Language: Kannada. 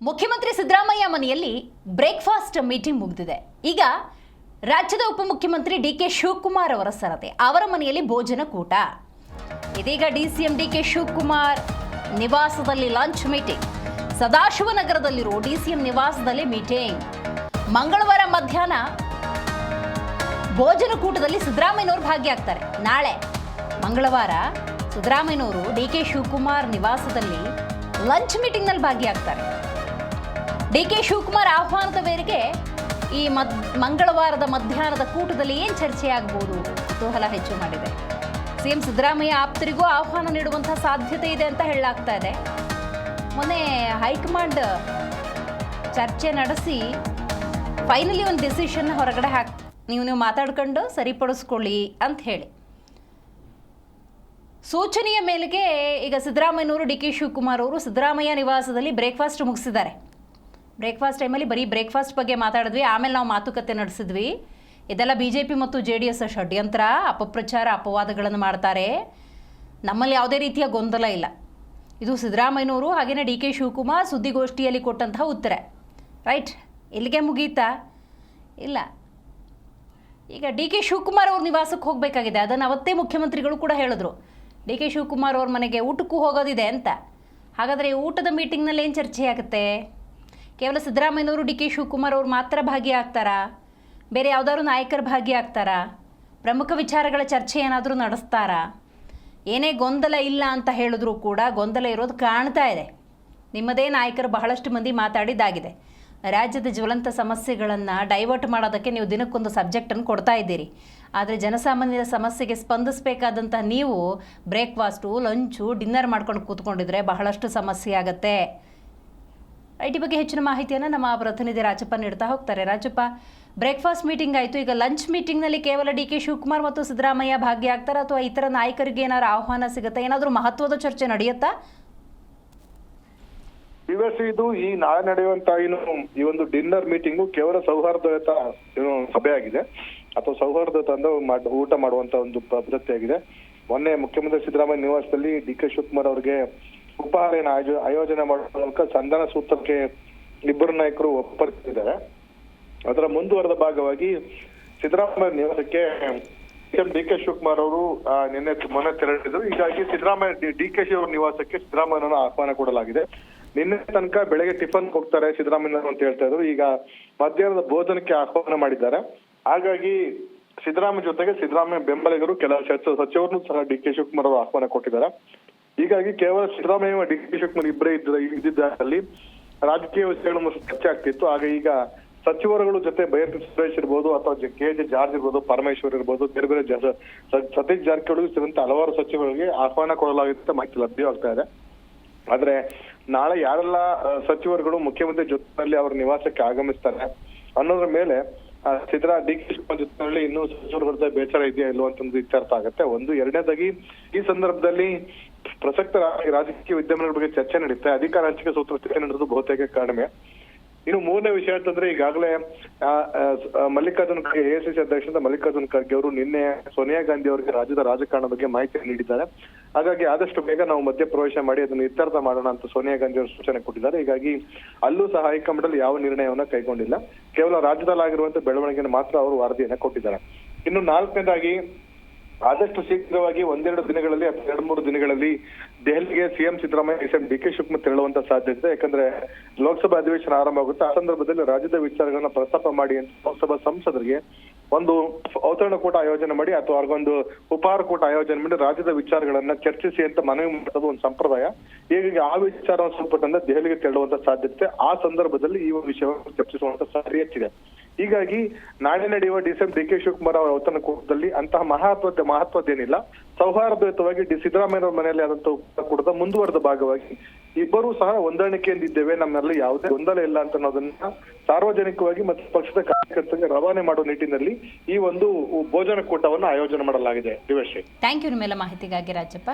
ಮುಖ್ಯಮಂತ್ರಿ ಸಿದ್ದರಾಮಯ್ಯ ಮನೆಯಲ್ಲಿ ಬ್ರೇಕ್ಫಾಸ್ಟ್ ಮೀಟಿಂಗ್ ಮುಗಿದಿದೆ. ಈಗ ರಾಜ್ಯದ ಉಪಮುಖ್ಯಮಂತ್ರಿ ಡಿಕೆ ಶಿವಕುಮಾರ್ ಅವರ ಸರತೆ ಅವರ ಮನೆಯಲ್ಲಿ ಭೋಜನ ಕೂಟ. ಇದೀಗ ಡಿಸಿಎಂ ಡಿಕೆ ಶಿವಕುಮಾರ್ ನಿವಾಸದಲ್ಲಿ ಲಂಚ್ ಮೀಟಿಂಗ್. ಸದಾಶಿವನಗರದಲ್ಲಿರೋ ಡಿಸಿಎಂ ನಿವಾಸದಲ್ಲಿ ಮೀಟಿಂಗ್. ಮಂಗಳವಾರ ಮಧ್ಯಾಹ್ನ ಭೋಜನ ಕೂಟದಲ್ಲಿ ಸಿದ್ದರಾಮಯ್ಯನವರು ಭಾಗಿಯಾಗ್ತಾರೆ. ನಾಳೆ ಮಂಗಳವಾರ ಸಿದ್ದರಾಮಯ್ಯನವರು ಡಿಕೆ ಶಿವಕುಮಾರ್ ನಿವಾಸದಲ್ಲಿ ಲಂಚ್ ಮೀಟಿಂಗ್ನಲ್ಲಿ ಭಾಗಿಯಾಗ್ತಾರೆ. ಡಿಕೆ ಶಿವಕುಮಾರ್ ಆಹ್ವಾನದ ಮೇರೆಗೆ ಈ ಮಂಗಳವಾರದ ಮಧ್ಯಾಹ್ನದ ಕೂಟದಲ್ಲಿ ಏನು ಚರ್ಚೆ ಆಗ್ಬೋದು ಕುತೂಹಲ ಹೆಚ್ಚು ಮಾಡಿದೆ. ಸಿಎಂ ಸಿದ್ದರಾಮಯ್ಯ ಆಪ್ತರಿಗೂ ಆಹ್ವಾನ ನೀಡುವಂತಹ ಸಾಧ್ಯತೆ ಇದೆ ಅಂತ ಹೇಳಲಾಗ್ತಾ ಇದೆ. ಮೊನ್ನೆ ಹೈಕಮಾಂಡ್ ಚರ್ಚೆ ನಡೆಸಿ ಫೈನಲಿ ಒಂದು ಡಿಸಿಷನ್ ಹೊರಗಡೆ ನೀವು ಮಾತಾಡ್ಕೊಂಡು ಸರಿಪಡಿಸ್ಕೊಳ್ಳಿ ಅಂತ ಹೇಳಿ ಸೂಚನೆಯ ಮೇಲೆಗೆ ಈಗ ಸಿದ್ದರಾಮಯ್ಯನವರು ಡಿಕೆ ಶಿವಕುಮಾರ್ ಅವರು ಸಿದ್ದರಾಮಯ್ಯ ನಿವಾಸದಲ್ಲಿ ಬ್ರೇಕ್ಫಾಸ್ಟ್ ಮುಗಿಸಿದ್ದಾರೆ. ಬ್ರೇಕ್ಫಾಸ್ಟ್ ಟೈಮಲ್ಲಿ ಬರೀ ಬ್ರೇಕ್ಫಾಸ್ಟ್ ಬಗ್ಗೆ ಮಾತಾಡಿದ್ವಿ, ಆಮೇಲೆ ನಾವು ಮಾತುಕತೆ ನಡೆಸಿದ್ವಿ. ಇದೆಲ್ಲ BJP ಮತ್ತು JDS ಷಡ್ಯಂತ್ರ, ಅಪಪ್ರಚಾರ, ಅಪವಾದಗಳನ್ನು ಮಾಡ್ತಾರೆ. ನಮ್ಮಲ್ಲಿ ಯಾವುದೇ ರೀತಿಯ ಗೊಂದಲ ಇಲ್ಲ. ಇದು ಸಿದ್ದರಾಮಯ್ಯನವರು ಹಾಗೆಯೇ ಡಿಕೆ ಶಿವಕುಮಾರ್ ಸುದ್ದಿಗೋಷ್ಠಿಯಲ್ಲಿ ಕೊಟ್ಟಂತಹ ಉತ್ತರ. ರೈಟ್, ಇಲ್ಲಿಗೆ ಮುಗೀತಾ? ಇಲ್ಲ, ಈಗ ಡಿಕೆ ಶಿವಕುಮಾರ್ ಅವ್ರ ನಿವಾಸಕ್ಕೆ ಹೋಗಬೇಕಾಗಿದೆ. ಅದನ್ನು ಅವತ್ತೇ ಮುಖ್ಯಮಂತ್ರಿಗಳು ಕೂಡ ಹೇಳಿದ್ರು, ಡಿಕೆ ಶಿವಕುಮಾರ್ ಅವ್ರ ಮನೆಗೆ ಊಟಕ್ಕೂ ಹೋಗೋದಿದೆ ಅಂತ. ಹಾಗಾದರೆ ಊಟದ ಮೀಟಿಂಗ್ನಲ್ಲಿ ಏನು ಚರ್ಚೆ ಆಗುತ್ತೆ? ಕೇವಲ ಸಿದ್ದರಾಮಯ್ಯನವರು ಡಿಕೆ ಶಿವಕುಮಾರ್ ಅವ್ರು ಮಾತ್ರ ಭಾಗಿಯಾಗ್ತಾರಾ? ಬೇರೆ ಯಾವುದಾದ್ರು ನಾಯಕರು ಭಾಗಿಯಾಗ್ತಾರಾ? ಪ್ರಮುಖ ವಿಚಾರಗಳ ಚರ್ಚೆ ಏನಾದರೂ ನಡೆಸ್ತಾರಾ? ಏನೇ ಗೊಂದಲ ಇಲ್ಲ ಅಂತ ಹೇಳಿದ್ರೂ ಕೂಡ ಗೊಂದಲ ಇರೋದು ಕಾಣ್ತಾ ಇದೆ. ನಿಮ್ಮದೇ ನಾಯಕರು ಬಹಳಷ್ಟು ಮಂದಿ ಮಾತಾಡಿದ್ದಾಗಿದೆ. ರಾಜ್ಯದ ಜ್ವಲಂತ ಸಮಸ್ಯೆಗಳನ್ನು ಡೈವರ್ಟ್ ಮಾಡೋದಕ್ಕೆ ನೀವು ದಿನಕ್ಕೊಂದು ಸಬ್ಜೆಕ್ಟನ್ನು ಕೊಡ್ತಾ ಇದ್ದೀರಿ. ಆದರೆ ಜನಸಾಮಾನ್ಯರ ಸಮಸ್ಯೆಗೆ ಸ್ಪಂದಿಸಬೇಕಾದಂಥ ನೀವು ಬ್ರೇಕ್ಫಾಸ್ಟು, ಲಂಚು, ಡಿನ್ನರ್ ಮಾಡ್ಕೊಂಡು ಕೂತ್ಕೊಂಡಿದ್ರೆ ಬಹಳಷ್ಟು ಸಮಸ್ಯೆ ಆಗುತ್ತೆ. ಈ ಬಗ್ಗೆ ಹೆಚ್ಚಿನ ಮಾಹಿತಿಯನ್ನು ನಮ್ಮ ಪ್ರತಿನಿಧಿ ರಾಜಪ್ಪ ನೀಡ್ತಾ ಹೋಗ್ತಾರೆ. ರಾಜಪ್ಪ, ಬ್ರೇಕ್ಫಾಸ್ಟ್ ಮೀಟಿಂಗ್ ಆಯಿತು, ಈಗ ಲಂಚ್ ಮೀಟಿಂಗ್ನಲ್ಲಿ ಕೇವಲ ಡಿಕೆ ಶಿವಕುಮಾರ್ ಮತ್ತು ಸಿದ್ದರಾಮಯ್ಯ ಭಾಗಿಯಾಗ್ತಾರೆ ಅಥವಾ ಇತರ ನಾಯಕರಿಗೆ ಏನಾದ್ರು ಆಹ್ವಾನ ಸಿಗುತ್ತೆ? ಏನಾದರೂ ಮಹತ್ವದ ಚರ್ಚೆ ನಡೆಯುತ್ತಾ? ಇದು ಈ ನಾಳೆ ನಡೆಯುವಂತ ಈ ಒಂದು ಡಿನ್ನರ್ ಮೀಟಿಂಗು ಕೇವಲ ಸೌಹಾರ್ದಯುತ ಸಭೆ ಆಗಿದೆ ಅಥವಾ ಸೌಹಾರ್ದಯುತ ಅಂದ್ರೆ ಊಟ ಮಾಡುವಂತ ಒಂದು ಪದ್ಧತಿ ಆಗಿದೆ. ಮೊನ್ನೆ ಮುಖ್ಯಮಂತ್ರಿ ಸಿದ್ದರಾಮಯ್ಯ ನಿವಾಸದಲ್ಲಿ ಡಿಕೆ ಶಿವಕುಮಾರ್ ಅವರಿಗೆ ಉಪಹಾರ ಆಯೋಜನೆ ಮಾಡುವ ಮೂಲಕ ಸಂಧಾನ ಸೂತ್ರಕ್ಕೆ ಇಬ್ಬರು ನಾಯಕರು ಒಪ್ಪಂದಿದ್ದಾರೆ. ಅದರ ಮುಂದುವರೆದ ಭಾಗವಾಗಿ ಸಿದ್ದರಾಮಯ್ಯ ನಿವಾಸಕ್ಕೆ ಡಿಕೆ ಶಿವಕುಮಾರ್ ಅವರು ಮೊನ್ನೆ ತೆರಳಿದ್ರು. ಹೀಗಾಗಿ ಸಿದ್ದರಾಮಯ್ಯ ಡಿಕೆ ಶಿ ಅವರ ನಿವಾಸಕ್ಕೆ ಸಿದ್ದರಾಮಯ್ಯನ ಆಹ್ವಾನ ಕೊಡಲಾಗಿದೆ. ನಿನ್ನೆ ತನಕ ಬೆಳಗ್ಗೆ ಟಿಫನ್ ಹೋಗ್ತಾರೆ ಸಿದ್ದರಾಮಯ್ಯ ಅಂತ ಹೇಳ್ತಾ ಇದ್ರು. ಈಗ ಮಧ್ಯಾಹ್ನದ ಭೋಜನಕ್ಕೆ ಆಹ್ವಾನ ಮಾಡಿದ್ದಾರೆ. ಹಾಗಾಗಿ ಸಿದ್ದರಾಮಯ್ಯ ಜೊತೆಗೆ ಸಿದ್ದರಾಮಯ್ಯ ಬೆಂಬಲಿಗರು ಕೆಲವು ಸಚಿವರನ್ನು ಸಹ ಡಿಕೆ ಶಿವಕುಮಾರ್ ಅವರು ಆಹ್ವಾನ ಕೊಟ್ಟಿದ್ದಾರೆ. ಹೀಗಾಗಿ ಕೇವಲ ಸಿದ್ದರಾಮಯ್ಯ ಡಿಕೆ ಶಿವಕುಮಾರ್ ಇಬ್ಬರೇ ಇದ್ದಿದ್ದಲ್ಲಿ ರಾಜಕೀಯ ವಿಷಯಗಳು ಚರ್ಚೆ ಆಗ್ತಿತ್ತು. ಆಗ ಈಗ ಸಚಿವರುಗಳ ಜೊತೆ ಬೈರತಿ ಸುರೇಶ್ ಇರ್ಬೋದು ಅಥವಾ KJ ಜಾರ್ಜ್ ಇರ್ಬೋದು, ಪರಮೇಶ್ವರ್ ಇರ್ಬೋದು, ಬೇರೆ ಬೇರೆ ಸತೀಶ್ ಜಾರಕಿಹೊಳಿ ಸೇರಿದಂತೆ ಹಲವಾರು ಸಚಿವರಿಗೆ ಆಹ್ವಾನ ಕೊಡಲಾಗಿದೆ ಮಾಹಿತಿ ಲಭ್ಯವಾಗ್ತಾ ಇದೆ. ಆದ್ರೆ ನಾಳೆ ಯಾರೆಲ್ಲ ಸಚಿವರುಗಳು ಮುಖ್ಯಮಂತ್ರಿ ಜೊತೆಯಲ್ಲಿ ಅವರ ನಿವಾಸಕ್ಕೆ ಆಗಮಿಸ್ತಾರೆ ಅನ್ನೋದ್ರ ಮೇಲೆ ಡಿಕೆ ಶಿವಕುಮಾರ್ ಜೊತೆಯಲ್ಲಿ ಇನ್ನೂ ಸಚಿವರ ಬೇಚಾರ ಇದೆಯಾ ಇಲ್ವೋ ಅಂತ ಇತ್ಯರ್ಥ ಆಗುತ್ತೆ. ಒಂದು. ಎರಡನೇದಾಗಿ ಈ ಸಂದರ್ಭದಲ್ಲಿ ಪ್ರಸಕ್ತ ರಾಜಕೀಯ ವಿದ್ಯಮಾನಗಳ ಬಗ್ಗೆ ಚರ್ಚೆ ನಡೆಯುತ್ತೆ. ಅಧಿಕಾರ ಹಂಚಿಕೆ ಸೂತ್ರ ಚರ್ಚೆ ನಡೆದು ಬಹುತೇಕ ಕಡಿಮೆ. ಇನ್ನು ಮೂರನೇ ವಿಷಯ ಅಂತಂದ್ರೆ ಈಗಾಗಲೇ ಮಲ್ಲಿಕಾರ್ಜುನ್ ಖರ್ಗೆ AICC ಅಧ್ಯಕ್ಷ ಮಲ್ಲಿಕಾರ್ಜುನ್ ಖರ್ಗೆ ಅವರು ನಿನ್ನೆ ಸೋನಿಯಾ ಗಾಂಧಿ ಅವರಿಗೆ ರಾಜ್ಯದ ರಾಜಕಾರಣ ಬಗ್ಗೆ ಮಾಹಿತಿ ನೀಡಿದ್ದಾರೆ. ಹಾಗಾಗಿ ಆದಷ್ಟು ಬೇಗ ನಾವು ಮಧ್ಯಪ್ರವೇಶ ಮಾಡಿ ಅದನ್ನು ಇತ್ಯರ್ಥ ಮಾಡೋಣ ಅಂತ ಸೋನಿಯಾ ಗಾಂಧಿ ಅವರು ಸೂಚನೆ ಕೊಟ್ಟಿದ್ದಾರೆ. ಹೀಗಾಗಿ ಅಲ್ಲೂ ಸಹ ಹೈಕಮಾಂಡ್ ಅಲ್ಲಿ ಯಾವ ನಿರ್ಣಯವನ್ನ ಕೈಗೊಂಡಿಲ್ಲ. ಕೇವಲ ರಾಜ್ಯದಲ್ಲಾಗಿರುವಂತಹ ಬೆಳವಣಿಗೆಯನ್ನು ಮಾತ್ರ ಅವರು ವರದಿಯನ್ನ ಕೊಟ್ಟಿದ್ದಾರೆ. ಇನ್ನು ನಾಲ್ಕನೇದಾಗಿ ಆದಷ್ಟು ಶೀಘ್ರವಾಗಿ 1-2 ದಿನಗಳಲ್ಲಿ ಅಥವಾ 2-3 ದಿನಗಳಲ್ಲಿ ದೆಹಲಿಗೆ ಸಿಎಂ ಸಿದ್ದರಾಮಯ್ಯ ಡಿಕೆ ಶಿವಕುಮಾರ್ ತೆರಳುವಂತ ಸಾಧ್ಯತೆ. ಯಾಕಂದ್ರೆ ಲೋಕಸಭಾ ಅಧಿವೇಶನ ಆರಂಭ ಆಗುತ್ತೆ. ಆ ಸಂದರ್ಭದಲ್ಲಿ ರಾಜ್ಯದ ವಿಚಾರಗಳನ್ನ ಪ್ರಸ್ತಾಪ ಮಾಡಿ ಅಂತ ಲೋಕಸಭಾ ಸಂಸದರಿಗೆ ಒಂದು ಔತಣಕೂಟ ಆಯೋಜನೆ ಮಾಡಿ ಅಥವಾ ಅವ್ರಿಗೊಂದು ಉಪಹಾರ ಕೂಟ ಆಯೋಜನೆ ಮಾಡಿ ರಾಜ್ಯದ ವಿಚಾರಗಳನ್ನ ಚರ್ಚಿಸಿ ಅಂತ ಮನವಿ ಮಾಡೋದು ಒಂದು ಸಂಪ್ರದಾಯ. ಹೀಗಾಗಿ ಆ ವಿಚಾರವನ್ನು ಸ್ವಲ್ಪ ದೆಹಲಿಗೆ ತೆರಳುವಂತ ಸಾಧ್ಯತೆ. ಆ ಸಂದರ್ಭದಲ್ಲಿ ಈ ವಿಷಯವನ್ನು ಚರ್ಚಿಸುವಂತ ಸಾಧ್ಯತೆ ಹೆಚ್ಚಿದೆ. ಹೀಗಾಗಿ ನಾಳೆ ನಡೆಯುವ ಡಿಕೆ ಶಿವಕುಮಾರ್ ಅವರ ಔತಣಕೂಟದಲ್ಲಿ ಅಂತಹ ಮಹತ್ವದ್ದೇನಿಲ್ಲ. ಸೌಹಾರ್ದಯುತವಾಗಿ ಸಿದ್ದರಾಮಯ್ಯ ಅವರ ಮನೆಯಲ್ಲಿ ಆದಂತಹ ಕೂಟದ ಮುಂದುವರೆದ ಭಾಗವಾಗಿ ಇಬ್ಬರೂ ಸಹ ಹೊಂದಾಣಿಕೆಯಿಂದಿದ್ದೇವೆ, ನಮ್ಮಲ್ಲಿ ಯಾವುದೇ ಗೊಂದಲ ಇಲ್ಲ ಅಂತ ಅನ್ನೋದನ್ನ ಸಾರ್ವಜನಿಕವಾಗಿ ಮತ್ತು ಪಕ್ಷದ ಕಾರ್ಯಕರ್ತರಿಗೆ ರವಾನೆ ಮಾಡುವ ನಿಟ್ಟಿನಲ್ಲಿ ಈ ಒಂದು ಭೋಜನ ಕೂಟವನ್ನು ಆಯೋಜನೆ ಮಾಡಲಾಗಿದೆ. ಥ್ಯಾಂಕ್ ಯು ನಿಮ್ಮೆಲ್ಲ ಮಾಹಿತಿಗಾಗಿ ರಾಜಪ್ಪ.